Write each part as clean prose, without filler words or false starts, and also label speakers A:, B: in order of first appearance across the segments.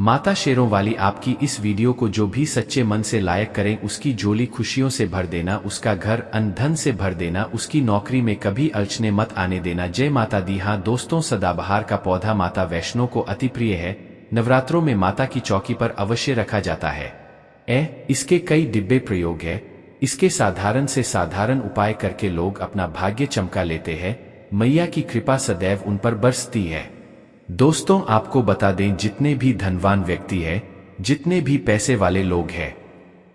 A: माता शेरों वाली आपकी इस वीडियो को जो भी सच्चे मन से लायक करें उसकी झोली खुशियों से भर देना, उसका घर अन्न धन से भर देना, उसकी नौकरी में कभी अड़चने मत आने देना। जय माता दी। हाँ दोस्तों, सदाबहार का पौधा माता वैष्णो को अति प्रिय है। नवरात्रों में माता की चौकी पर अवश्य रखा जाता है। इसके कई दिव्य प्रयोग है। इसके साधारण से साधारण उपाय करके लोग अपना भाग्य चमका लेते हैं। मैया की कृपा सदैव उन पर बरसती है। दोस्तों आपको बता दें, जितने भी धनवान व्यक्ति है, जितने भी पैसे वाले लोग हैं,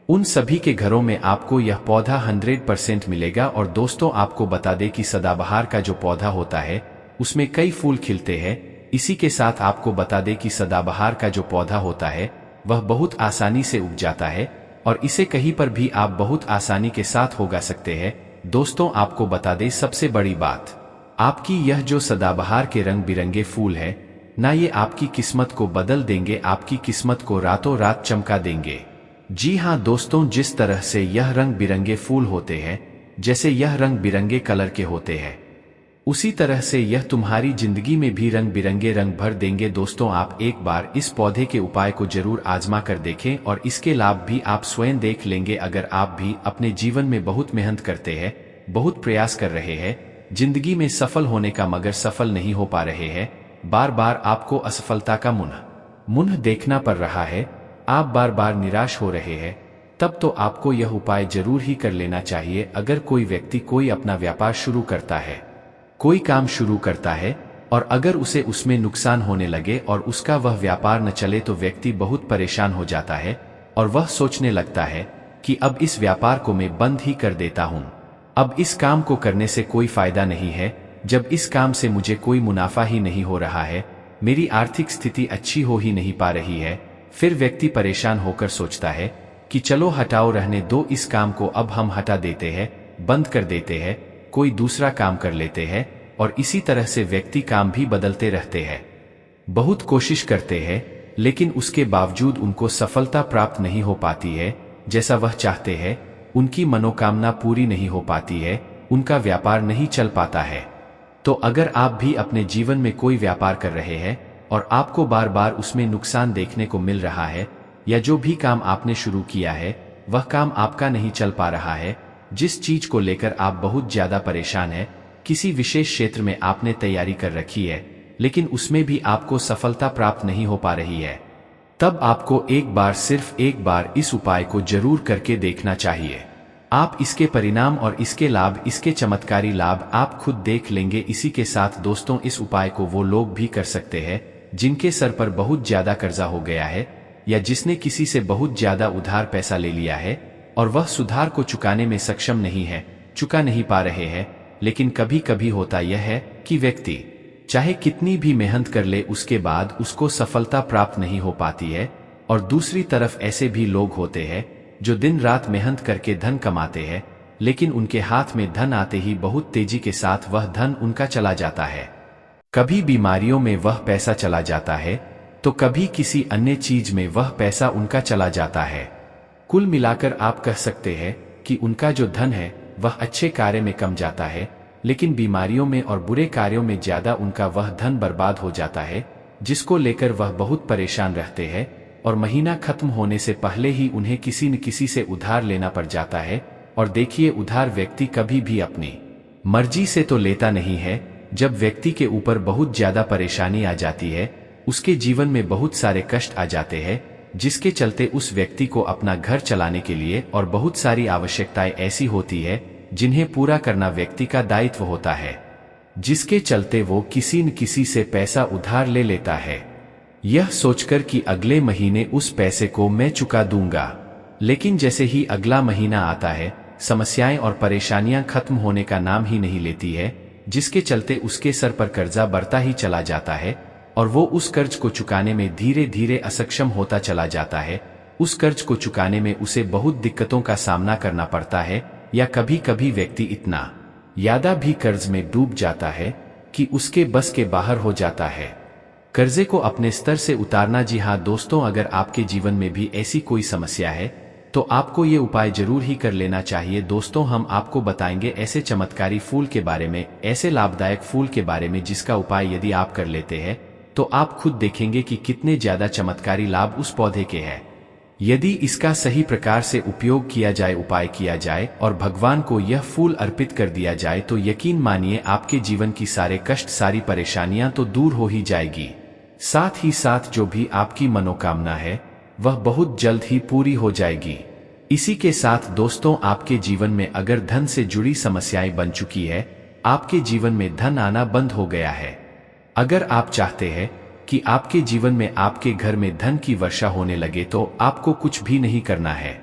A: उन सभी के घरों में आपको यह पौधा 100% मिलेगा। और दोस्तों आपको बता दें कि सदाबहार का जो पौधा होता है उसमें कई फूल खिलते हैं। इसी के साथ आपको बता दें कि सदाबहार का जो पौधा होता है वह बहुत आसानी से उग जाता है और इसे कहीं पर भी आप बहुत आसानी के साथ उगा सकते हैं। दोस्तों आपको बता दें, सबसे बड़ी बात, आपकी यह जो सदाबहार के रंग बिरंगे फूल है ना, ये आपकी किस्मत को बदल देंगे, आपकी किस्मत को रातों रात चमका देंगे। जी हाँ दोस्तों, जिस तरह से यह रंग बिरंगे फूल होते हैं, जैसे यह रंग बिरंगे कलर के होते हैं, उसी तरह से यह तुम्हारी जिंदगी में भी रंग बिरंगे रंग भर देंगे। दोस्तों आप एक बार इस पौधे के उपाय को जरूर आजमा कर देखें और इसके लाभ भी आप स्वयं देख लेंगे। अगर आप भी अपने जीवन में बहुत मेहनत करते हैं, बहुत प्रयास कर रहे हैं, जिंदगी में सफल होने का मगर सफल नहीं हो पा रहे हैं, बार बार आपको असफलता का मुंह देखना पड़ रहा है, आप बार बार निराश हो रहे हैं, तब तो आपको यह उपाय जरूर ही कर लेना चाहिए। अगर कोई व्यक्ति कोई अपना व्यापार शुरू करता है, कोई काम शुरू करता है और अगर उसे उसमें नुकसान होने लगे और उसका वह व्यापार न चले तो व्यक्ति बहुत परेशान हो जाता है और वह सोचने लगता है कि अब इस व्यापार को मैं बंद ही कर देता हूं, अब इस काम को करने से कोई फायदा नहीं है, जब इस काम से मुझे कोई मुनाफा ही नहीं हो रहा है, मेरी आर्थिक स्थिति अच्छी हो ही नहीं पा रही है। फिर व्यक्ति परेशान होकर सोचता है कि चलो हटाओ, रहने दो, इस काम को अब हम हटा देते हैं, बंद कर देते हैं, कोई दूसरा काम कर लेते हैं। और इसी तरह से व्यक्ति काम भी बदलते रहते हैं, बहुत कोशिश करते हैं, लेकिन उसके बावजूद उनको सफलता प्राप्त नहीं हो पाती है जैसा वह चाहते हैं, उनकी मनोकामना पूरी नहीं हो पाती है, उनका व्यापार नहीं चल पाता है। तो अगर आप भी अपने जीवन में कोई व्यापार कर रहे हैं और आपको बार बार उसमें नुकसान देखने को मिल रहा है, या जो भी काम आपने शुरू किया है वह काम आपका नहीं चल पा रहा है, जिस चीज को लेकर आप बहुत ज्यादा परेशान हैं, किसी विशेष क्षेत्र में आपने तैयारी कर रखी है लेकिन उसमें भी आपको सफलता प्राप्त नहीं हो पा रही है, तब आपको एक बार, सिर्फ एक बार इस उपाय को जरूर करके देखना चाहिए। आप इसके परिणाम और इसके लाभ, इसके चमत्कारी लाभ आप खुद देख लेंगे। इसी के साथ दोस्तों इस उपाय को वो लोग भी कर सकते हैं जिनके सर पर बहुत ज्यादा कर्जा हो गया है या जिसने किसी से बहुत ज्यादा उधार पैसा ले लिया है और वह सुधार को चुकाने में सक्षम नहीं है, चुका नहीं पा रहे हैं। लेकिन कभी कभी होता यह है कि व्यक्ति चाहे कितनी भी मेहनत कर ले उसके बाद उसको सफलता प्राप्त नहीं हो पाती है। और दूसरी तरफ ऐसे भी लोग होते हैं जो दिन रात मेहनत करके धन कमाते हैं, लेकिन उनके हाथ में धन आते ही बहुत तेजी के साथ वह धन उनका चला जाता है। कभी बीमारियों में वह पैसा चला जाता है तो कभी किसी अन्य चीज में वह पैसा उनका चला जाता है। कुल मिलाकर आप कह सकते हैं कि उनका जो धन है वह अच्छे कार्य में कम जाता है, लेकिन बीमारियों में और बुरे कार्यों में ज्यादा उनका वह धन बर्बाद हो जाता है, जिसको लेकर वह बहुत परेशान रहते हैं और महीना खत्म होने से पहले ही उन्हें किसी न किसी से उधार लेना पड़ जाता है। और देखिए, उधार व्यक्ति कभी भी अपनी मर्जी से तो लेता नहीं है। जब व्यक्ति के ऊपर बहुत ज्यादा परेशानी आ जाती है, उसके जीवन में बहुत सारे कष्ट आ जाते हैं, जिसके चलते उस व्यक्ति को अपना घर चलाने के लिए और बहुत सारी आवश्यकताएं ऐसी होती है जिन्हें पूरा करना व्यक्ति का दायित्व होता है, जिसके चलते वो किसी न किसी से पैसा उधार ले लेता है, यह सोचकर कि अगले महीने उस पैसे को मैं चुका दूंगा। लेकिन जैसे ही अगला महीना आता है, समस्याएं और परेशानियां खत्म होने का नाम ही नहीं लेती है, जिसके चलते उसके सर पर कर्जा बढ़ता ही चला जाता है और वो उस कर्ज को चुकाने में धीरे धीरे असक्षम होता चला जाता है। उस कर्ज को चुकाने में उसे बहुत दिक्कतों का सामना करना पड़ता है, या कभी कभी व्यक्ति इतना ज्यादा भी कर्ज में डूब जाता है कि उसके बस के बाहर हो जाता है। कर्जे को अपने स्तर से उतारना। जी हाँ दोस्तों, अगर आपके जीवन में भी ऐसी कोई समस्या है तो आपको ये उपाय जरूर ही कर लेना चाहिए। दोस्तों हम आपको बताएंगे ऐसे चमत्कारी फूल के बारे में, ऐसे लाभदायक फूल के बारे में जिसका उपाय यदि आप कर लेते हैं तो आप खुद देखेंगे कि कितने ज्यादा चमत्कारी लाभ उस पौधे के हैं। यदि इसका सही प्रकार से उपयोग किया जाए, उपाय किया जाए और भगवान को यह फूल अर्पित कर दिया जाए तो यकीन मानिए आपके जीवन की सारे कष्ट, सारी परेशानियां तो दूर हो ही जाएगी। साथ ही साथ जो भी आपकी मनोकामना है वह बहुत जल्द ही पूरी हो जाएगी। इसी के साथ दोस्तों, आपके जीवन में अगर धन से जुड़ी समस्याएं बन चुकी है, आपके जीवन में धन आना बंद हो गया है, अगर आप चाहते हैं कि आपके जीवन में, आपके घर में धन की वर्षा होने लगे, तो आपको कुछ भी नहीं करना है।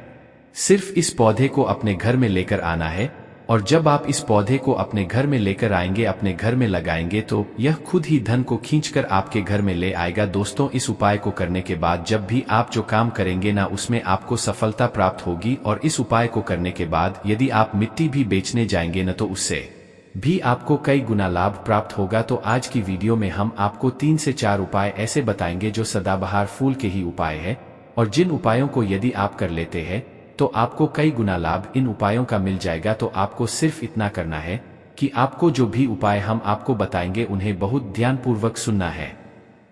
A: सिर्फ इस पौधे को अपने घर में लेकर आना है और जब आप इस पौधे को अपने घर में लेकर आएंगे, अपने घर में लगाएंगे, तो यह खुद ही धन को खींचकर आपके घर में ले आएगा। दोस्तों, इस उपाय को करने के बाद जब भी आप जो काम करेंगे ना, उसमें आपको सफलता प्राप्त होगी। और इस उपाय को करने के बाद यदि आप मिट्टी भी बेचने जाएंगे न, तो उससे भी आपको कई गुना लाभ प्राप्त होगा। तो आज की वीडियो में हम आपको 3 से 4 उपाय ऐसे बताएंगे जो सदाबहार फूल के ही उपाय है, और जिन उपायों को यदि आप कर लेते हैं तो आपको कई गुना लाभ इन उपायों का मिल जाएगा। तो आपको सिर्फ इतना करना है कि आपको जो भी उपाय हम आपको बताएंगे उन्हें बहुत ध्यानपूर्वक सुनना है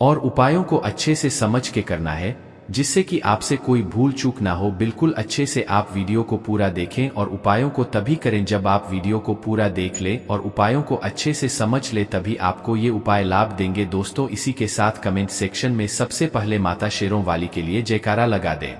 A: और उपायों को अच्छे से समझ के करना है, जिससे कि आपसे कोई भूल चूक ना हो। बिल्कुल अच्छे से आप वीडियो को पूरा देखें और उपायों को तभी करें जब आप वीडियो को पूरा देख लें और उपायों को अच्छे से समझ ले, तभी आपको ये उपाय लाभ देंगे। दोस्तों, इसी के साथ कमेंट सेक्शन में सबसे पहले माता शेरों वाली के लिए जयकारा लगा दें।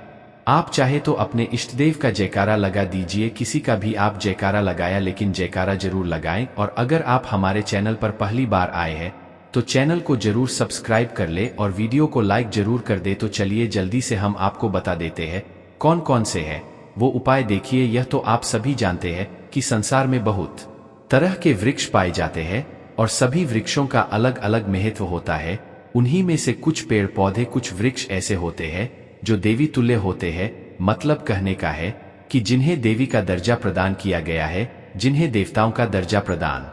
A: आप चाहे तो अपने इष्ट देव का जयकारा लगा दीजिए, किसी का भी आप जयकारा लगाया, लेकिन जयकारा जरूर लगाएं। और अगर आप हमारे चैनल पर पहली बार आए हैं तो चैनल को जरूर सब्सक्राइब कर ले और वीडियो को लाइक जरूर कर दे। तो चलिए जल्दी से हम आपको बता देते हैं कौन कौन से हैं वो उपाय। देखिए, यह तो आप सभी जानते हैं कि संसार में बहुत तरह के वृक्ष पाए जाते हैं और सभी वृक्षों का अलग अलग महत्व होता है। उन्हीं में से कुछ पेड़ पौधे, कुछ वृक्ष ऐसे होते हैं जो देवी तुल्य होते हैं। मतलब कहने का है कि जिन्हें देवी का दर्जा प्रदान किया गया है, जिन्हें देवताओं का दर्जा प्रदान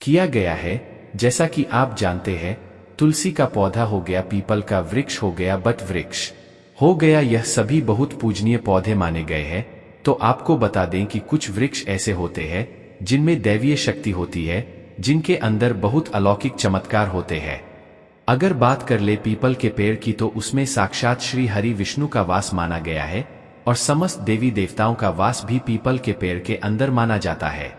A: किया गया है। जैसा कि आप जानते हैं, तुलसी का पौधा हो गया, पीपल का वृक्ष हो गया, बट वृक्ष हो गया, यह सभी बहुत पूजनीय पौधे माने गए हैं। तो आपको बता दें कि कुछ वृक्ष ऐसे होते हैं जिनमें दैवीय शक्ति होती है, जिनके अंदर बहुत अलौकिक चमत्कार होते हैं। अगर बात कर ले पीपल के पेड़ की, तो उसमें साक्षात श्री हरि विष्णु का वास माना गया है और समस्त देवी देवताओं का वास भी पीपल के पेड़ के अंदर माना जाता है।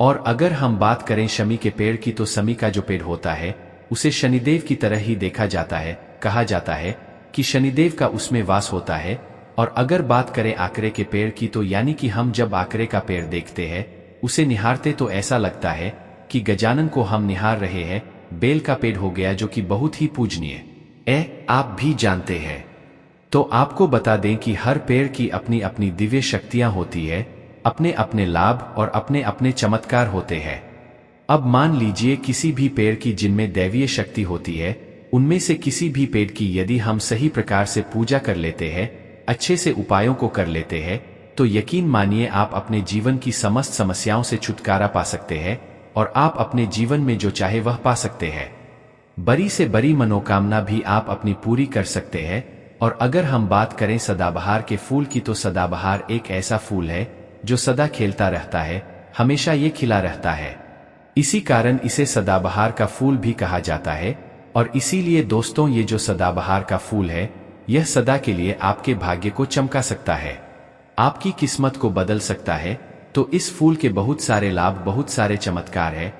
A: और अगर हम बात करें शमी के पेड़ की, तो शमी का जो पेड़ होता है उसे शनिदेव की तरह ही देखा जाता है। कहा जाता है कि शनिदेव का उसमें वास होता है। और अगर बात करें आकरे के पेड़ की, तो यानी कि हम जब आकरे का पेड़ देखते हैं, उसे निहारते तो ऐसा लगता है कि गजानन को हम निहार रहे हैं। बेल का पेड़ हो गया जो कि बहुत ही पूजनीय आप भी जानते हैं। तो आपको बता दें कि हर पेड़ की अपनी अपनी दिव्य शक्तियां होती है, अपने अपने लाभ और अपने अपने चमत्कार होते हैं। अब मान लीजिए किसी भी पेड़ की जिनमें दैवीय शक्ति होती है, उनमें से किसी भी पेड़ की यदि हम सही प्रकार से पूजा कर लेते हैं, अच्छे से उपायों को कर लेते हैं, तो यकीन मानिए आप अपने जीवन की समस्त समस्याओं से छुटकारा पा सकते हैं और आप अपने जीवन में जो चाहे वह पा सकते हैं। बड़ी से बड़ी मनोकामना भी आप अपनी पूरी कर सकते हैं। और अगर हम बात करें सदाबहार के फूल की, तो सदाबहार एक ऐसा फूल है जो सदा खेलता रहता है, हमेशा ये खिला रहता है। इसी कारण इसे सदाबहार का फूल भी कहा जाता है। और इसीलिए दोस्तों, ये जो सदाबहार का फूल है, यह सदा के लिए आपके भाग्य को चमका सकता है, आपकी किस्मत को बदल सकता है। तो इस फूल के बहुत सारे लाभ, बहुत सारे चमत्कार है।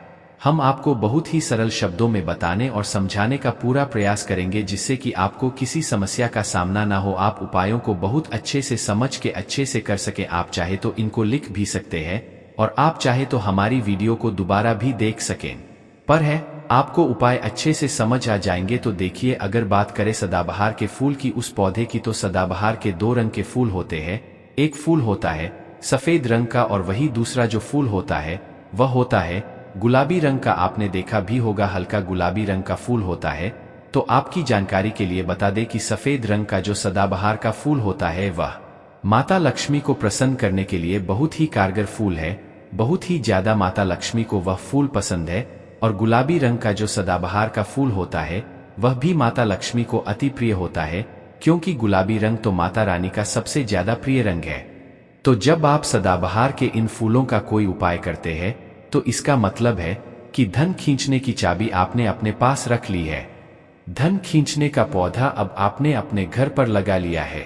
A: हम आपको बहुत ही सरल शब्दों में बताने और समझाने का पूरा प्रयास करेंगे, जिससे कि आपको किसी समस्या का सामना ना हो, आप उपायों को बहुत अच्छे से समझ के अच्छे से कर सके। आप चाहे तो इनको लिख भी सकते हैं और आप चाहे तो हमारी वीडियो को दोबारा भी देख सकें। पर है आपको उपाय अच्छे से समझ आ जाएंगे। तो देखिए, अगर बात करें सदाबहार के फूल की, उस पौधे की, तो सदाबहार के 2 रंग के फूल होते हैं। एक फूल होता है सफेद रंग का और वही दूसरा जो फूल होता है वह होता है गुलाबी रंग का। आपने देखा भी होगा, हल्का गुलाबी रंग का फूल होता है। तो आपकी जानकारी के लिए बता दें कि सफेद रंग का जो सदाबहार का फूल होता है वह माता लक्ष्मी को प्रसन्न करने के लिए बहुत ही कारगर फूल है। बहुत ही ज्यादा माता लक्ष्मी को वह फूल पसंद है। और गुलाबी रंग का जो सदाबहार का फूल होता है वह भी माता लक्ष्मी को अति प्रिय होता है, क्योंकि गुलाबी रंग तो माता रानी का सबसे ज्यादा प्रिय रंग है। तो जब आप सदाबहार के इन फूलों का कोई उपाय करते हैं, तो इसका मतलब है कि धन खींचने की चाबी आपने अपने पास रख ली है। धन खींचने का पौधा अब आपने अपने घर पर लगा लिया है।